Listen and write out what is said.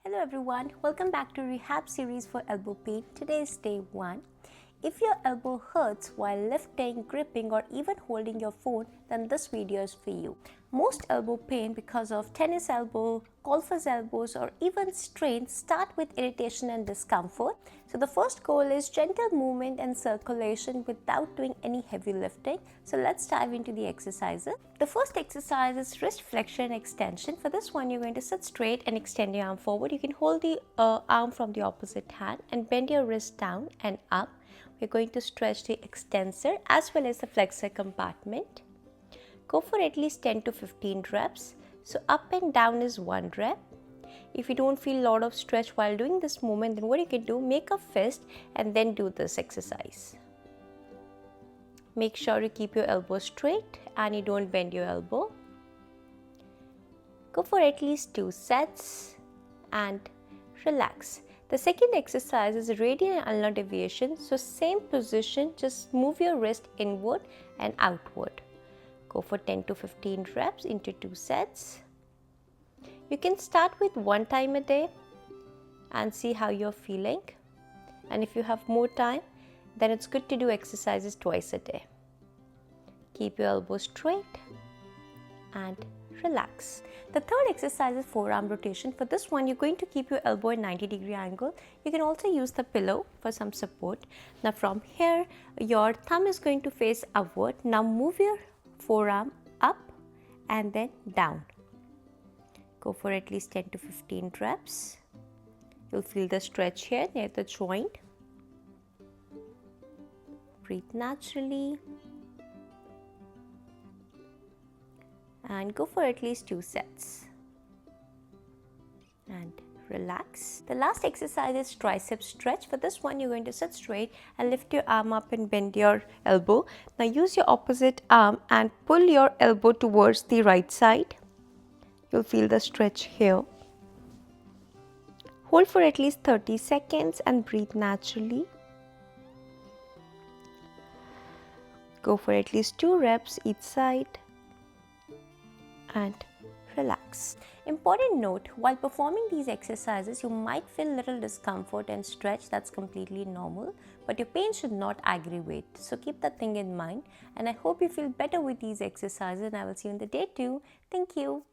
Hello everyone, welcome back to Rehab Series for elbow pain. Today is day 1. If your elbow hurts while lifting, gripping or even holding your phone, then this video is for you. Most elbow pain because of tennis elbow, golfer's elbows or even strains start with irritation and discomfort. So the first goal is gentle movement and circulation without doing any heavy lifting. So let's dive into the exercises. The first exercise is wrist flexion extension. For this one, you're going to sit straight and extend your arm forward. You can hold the arm from the opposite hand and bend your wrist down and up. We're going to stretch the extensor as well as the flexor compartment. Go for at least 10 to 15 reps. So up and down is 1 rep. If you don't feel a lot of stretch while doing this movement, then what you can do, make a fist and then do this exercise. Make sure you keep your elbow straight and you don't bend your elbow. Go for at least 2 sets and relax. The second exercise is radial and ulnar deviation. So same position, just move your wrist inward and outward. Go for 10 to 15 reps into 2 sets. You can start with 1 time a day and see how you're feeling. And if you have more time, then it's good to do exercises twice a day. Keep your elbows straight and relax. The third exercise is forearm rotation. For this one, you're going to keep your elbow at 90-degree angle. You can also use the pillow for some support. Now from here, your thumb is going to face upward. Now move your forearm up and then down. Go for at least 10 to 15 reps. You'll feel the stretch here near the joint. Breathe naturally. And go for at least 2 sets and relax. The last exercise is tricep stretch. For this one, you're going to sit straight and lift your arm up and bend your elbow. Now use your opposite arm and pull your elbow towards the right side. You'll feel the stretch here. Hold for at least 30 seconds and breathe naturally. Go for at least 2 reps each side and relax. Important note, while performing these exercises, you might feel little discomfort and stretch. That's completely normal, but your pain should not aggravate. So keep that thing in mind, and I hope you feel better with these exercises, and I will see you in the day 2. Thank you.